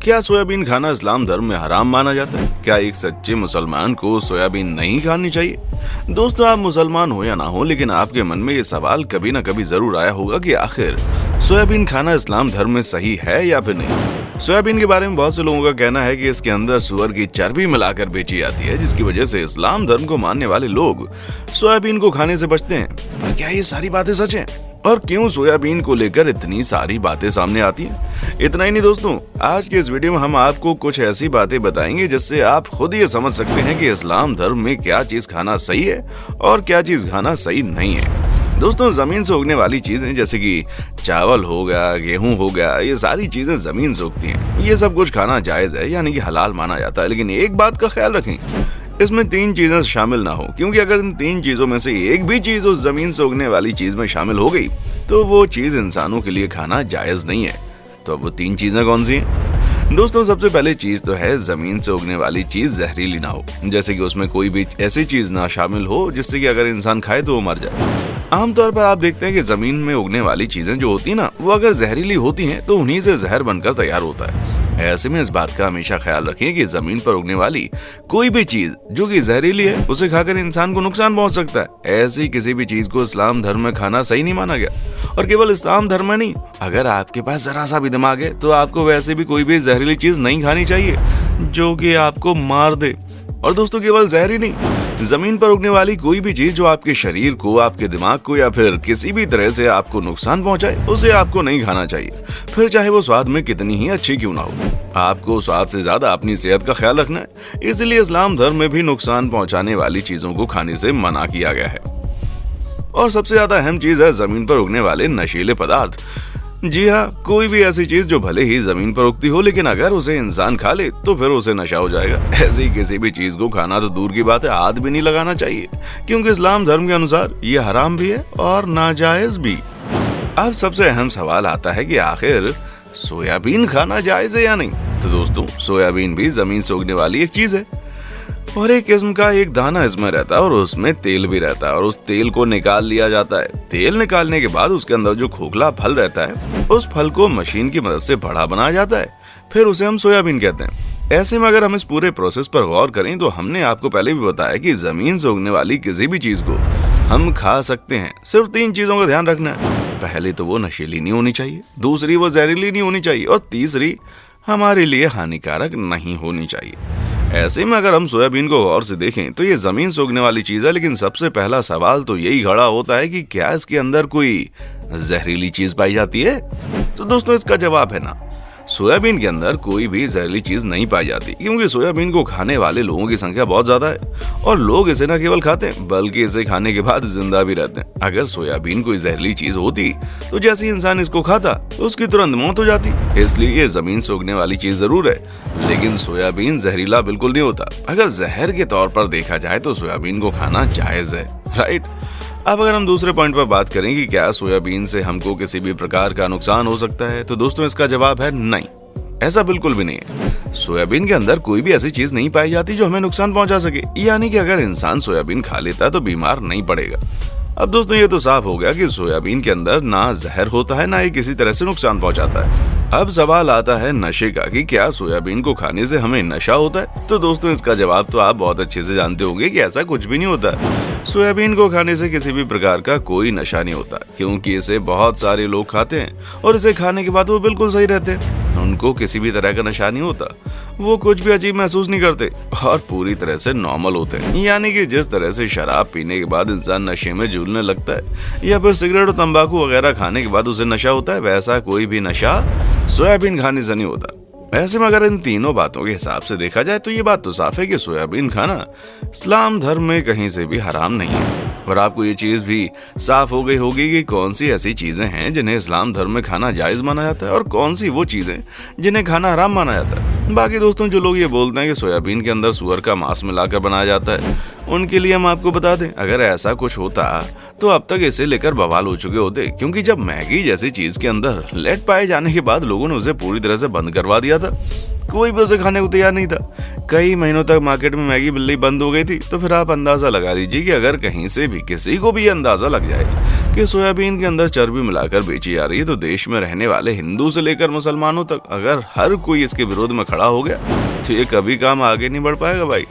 क्या सोयाबीन खाना इस्लाम धर्म में हराम माना जाता है? क्या एक सच्चे मुसलमान को सोयाबीन नहीं खानी चाहिए? दोस्तों, आप मुसलमान हो या ना हो, लेकिन आपके मन में ये सवाल कभी ना कभी जरूर आया होगा कि आखिर सोयाबीन खाना इस्लाम धर्म में सही है या फिर नहीं। सोयाबीन के बारे में बहुत से लोगों का कहना है कि इसके अंदर सुअर की चर्बी मिलाकर बेची जाती है, जिसकी वजह से इस्लाम धर्म को मानने वाले लोग सोयाबीन को खाने से बचते हैं। पर क्या ये सारी बातें सच हैं? और क्यों सोयाबीन को लेकर इतनी सारी बातें सामने आती हैं? इतना ही नहीं दोस्तों, आज के इस वीडियो में हम आपको कुछ ऐसी बातें बताएंगे जिससे आप खुद ये समझ सकते हैं कि इस्लाम धर्म में क्या चीज खाना सही है और क्या चीज खाना सही नहीं है। दोस्तों, जमीन से उगने वाली चीजें जैसे कि चावल हो गया, गेहूं हो गया, ये सारी चीजें जमीन से उगती हैं। ये सब कुछ खाना जायज है, यानी कि हलाल माना जाता है। लेकिन एक बात का ख्याल रखें, इसमें 3 चीजें शामिल ना हो, क्योंकि अगर इन 3 चीजों में से एक भी चीज उस जमीन से उगने वाली चीज में शामिल हो गई तो वो चीज इंसानों के लिए खाना जायज नहीं है। तो अब वो 3 चीजें कौन सी हैं? दोस्तों, सबसे पहले चीज तो है जमीन से उगने वाली चीज जहरीली ना हो, जैसे कि उसमें कोई भी ऐसी चीज ना शामिल हो जिससे कि अगर इंसान खाए तो वो मर जाए। आमतौर पर आप देखते हैं कि जमीन में उगने वाली चीजें जो होती है ना, वो अगर जहरीली होती हैं तो उन्हीं से जहर बनकर तैयार होता है। ऐसे में इस बात का हमेशा ख्याल रखें कि जमीन पर उगने वाली कोई भी चीज जो कि जहरीली है, उसे खाकर इंसान को नुकसान पहुंच सकता है। ऐसी किसी भी चीज को इस्लाम धर्म में खाना सही नहीं माना गया। और केवल इस्लाम धर्म में नहीं, अगर आपके पास जरा सा भी दिमाग है तो आपको वैसे भी कोई भी जहरीली चीज नहीं खानी चाहिए जो कि आपको मार दे। और दोस्तों, केवल जहर ही नहीं, जमीन पर उगने वाली कोई भी चीज जो आपके शरीर को, आपके दिमाग को या फिर किसी भी तरह से आपको नुकसान पहुंचाए, उसे आपको नहीं खाना चाहिए, फिर चाहे वो स्वाद में कितनी ही अच्छी क्यों ना हो। आपको स्वाद से ज्यादा अपनी सेहत का ख्याल रखना है, इसलिए इस्लाम धर्म में भी नुकसान पहुंचाने वाली चीजों को खाने से मना किया गया है। और सबसे ज्यादा अहम चीज है जमीन पर उगने वाले नशीले पदार्थ। जी हाँ, कोई भी ऐसी चीज जो भले ही जमीन पर उगती हो, लेकिन अगर उसे इंसान खा ले तो फिर उसे नशा हो जाएगा। ऐसी किसी भी चीज को खाना तो दूर की बात है, हाथ भी नहीं लगाना चाहिए, क्योंकि इस्लाम धर्म के अनुसार ये हराम भी है और नाजायज भी। अब सबसे अहम सवाल आता है कि आखिर सोयाबीन खाना जायज है या नहीं। तो दोस्तों, सोयाबीन भी जमीन से उगने वाली एक चीज है और एक किस्म का एक दाना इसमें रहता है और उसमें तेल भी रहता है और उस तेल को निकाल लिया जाता है। तेल निकालने के बाद उसके अंदर जो खोखला फल रहता है, उस फल को मशीन की मदद से बड़ा बनाया जाता है, फिर उसे हम सोयाबीन कहते हैं। ऐसे में अगर हम इस पूरे प्रोसेस पर गौर करें तो हमने आपको पहले भी बताया कि जमीन से उगने वाली किसी भी चीज को हम खा सकते हैं। सिर्फ 3 चीजों का ध्यान रखना है। पहले तो वो नशीली नहीं होनी चाहिए, दूसरी वो जहरीली नहीं होनी चाहिए और तीसरी हमारे लिए हानिकारक नहीं होनी चाहिए। ऐसे में अगर हम सोयाबीन को गौर से देखें तो ये जमीन से उगने वाली चीज है, लेकिन सबसे पहला सवाल तो यही खड़ा होता है कि क्या इसके अंदर कोई जहरीली चीज पाई जाती है? तो दोस्तों, इसका जवाब है ना, सोयाबीन के अंदर कोई भी जहरीली चीज नहीं पाई जाती, क्योंकि सोयाबीन को खाने वाले लोगों की संख्या बहुत ज्यादा है और लोग इसे न केवल खाते हैं बल्कि इसे खाने के बाद जिंदा भी रहते हैं। अगर सोयाबीन कोई जहरीली चीज होती तो जैसे ही इंसान इसको खाता तो उसकी तुरंत मौत हो जाती। इसलिए ये जमीन से उगने वाली चीज जरूर है, लेकिन सोयाबीन जहरीला बिल्कुल नहीं होता। अगर जहर के तौर पर देखा जाए तो सोयाबीन को खाना जायज है, राइट। अब अगर हम दूसरे पॉइंट पर बात करें कि क्या सोयाबीन से हमको किसी भी प्रकार का नुकसान हो सकता है, तो दोस्तों इसका जवाब है नहीं, ऐसा बिल्कुल भी नहीं है। सोयाबीन के अंदर कोई भी ऐसी चीज नहीं पाई जाती जो हमें नुकसान पहुंचा सके, यानी कि अगर इंसान सोयाबीन खा लेता है तो बीमार नहीं पड़ेगा। अब दोस्तों, ये तो साफ हो गया कि सोयाबीन के अंदर ना जहर होता है, ना ही किसी तरह से नुकसान पहुंचाता है। अब सवाल आता है नशे का कि क्या सोयाबीन को खाने से हमें नशा होता है? तो दोस्तों, इसका जवाब तो आप बहुत अच्छे से जानते होंगे कि ऐसा कुछ भी नहीं होता। सोयाबीन को खाने से किसी भी प्रकार का कोई नशा नहीं होता, क्योंकि इसे बहुत सारे लोग खाते हैं और इसे खाने के बाद वो बिल्कुल सही रहते हैं। उनको किसी भी तरह का नशा नहीं होता, वो कुछ भी अजीब महसूस नहीं करते और पूरी तरह से नॉर्मल होते हैं। यानी कि जिस तरह से शराब पीने के बाद इंसान नशे में झूलने लगता है या फिर सिगरेट और तंबाकू वगैरह खाने के बाद उसे नशा होता है, वैसा कोई भी नशा सोयाबीन खाने से नहीं होता। ऐसे में अगर इन तीनों बातों के हिसाब से देखा जाए तो ये बात तो साफ है कि सोयाबीन खाना इस्लाम धर्म में कहीं से भी हराम नहीं है। और आपको ये चीज भी साफ हो गई होगी कि कौन सी ऐसी चीजें हैं जिन्हें इस्लाम धर्म में खाना जायज माना जाता है और कौन सी वो चीजें जिन्हें खाना हराम माना जाता है। बाकी दोस्तों, जो लोग ये बोलते हैं कि सोयाबीन के अंदर सुअर का मांस मिलाकर बनाया जाता है, उनके लिए हम आपको बता दें, अगर ऐसा कुछ होता तो अब तक इसे लेकर बवाल हो चुके होते, क्योंकि जब मैगी जैसी चीज के अंदर लेड पाए जाने के बाद लोगों ने उसे पूरी तरह से बंद करवा दिया था। कोई भी उसे खाने को तैयार नहीं था। कई महीनों तक मार्केट में मैगी बिल्ली बंद हो गई थी। तो फिर आप अंदाजा लगा दीजिए कि अगर कहीं से भी किसी को भी अंदाजा लग जाए कि सोयाबीन के अंदर चर्बी मिलाकर बेची जा रही है, तो देश में रहने वाले हिंदू से लेकर मुसलमानों तक अगर हर कोई इसके विरोध में खड़ा हो गया तो ये कभी काम आगे नहीं बढ़ पाएगा भाई।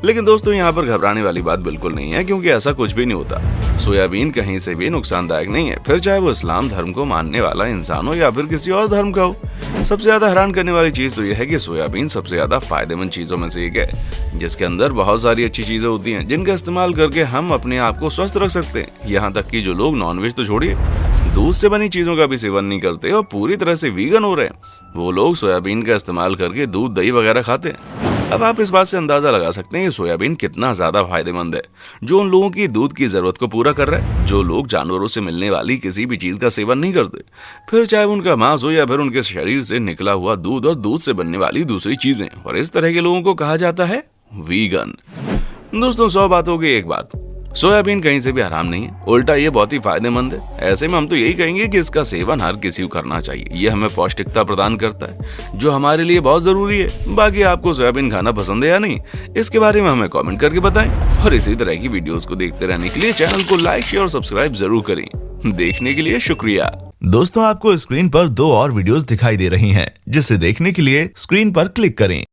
लेकिन दोस्तों, यहाँ पर घबराने वाली बात बिल्कुल नहीं है, क्योंकि ऐसा कुछ भी नहीं होता। सोयाबीन कहीं से भी नुकसानदायक नहीं है, फिर चाहे वो इस्लाम धर्म को मानने वाला इंसान हो या फिर किसी और धर्म का हो। सबसे ज्यादा हैरान करने वाली चीज तो यह है कि सोयाबीन सबसे ज्यादा फायदेमंद चीजों में से एक है, जिसके अंदर बहुत सारी अच्छी चीजें होती हैं जिनका इस्तेमाल करके हम अपने आप को स्वस्थ रख सकते हैं। यहाँ तक कि जो लोग नॉनवेज तो छोड़िए, दूध से बनी चीजों का भी सेवन नहीं करते और पूरी तरह से वीगन हो रहे हैं, वो लोग सोयाबीन का इस्तेमाल करके दूध दही वगैरह खाते हैं। अब आप इस बात से अंदाजा लगा सकते हैं कि सोयाबीन कितना ज्यादा फायदेमंद है, जो उन लोगों की दूध की जरूरत को पूरा कर रहा है, जो लोग जानवरों से मिलने वाली किसी भी चीज का सेवन नहीं करते, फिर चाहे उनका मांस हो या फिर उनके शरीर से निकला हुआ दूध और दूध से बनने वाली दूसरी चीजें। और इस तरह के लोगों को कहा जाता है वीगन। दोस्तों, 100 बातों की एक बात, सोयाबीन कहीं से भी हराम नहीं है, उल्टा ये बहुत ही फायदेमंद है। ऐसे में हम तो यही कहेंगे कि इसका सेवन हर किसी को करना चाहिए। ये हमें पौष्टिकता प्रदान करता है, जो हमारे लिए बहुत जरूरी है। बाकी आपको सोयाबीन खाना पसंद है या नहीं, इसके बारे में हमें कमेंट करके बताएं। और इसी तरह की वीडियोस को देखते रहने के लिए चैनल को लाइक, शेयर और सब्सक्राइब जरूर करें। देखने के लिए शुक्रिया। दोस्तों, आपको स्क्रीन पर 2 और वीडियोस दिखाई दे रही हैं, जिसे देखने के लिए स्क्रीन पर क्लिक करें।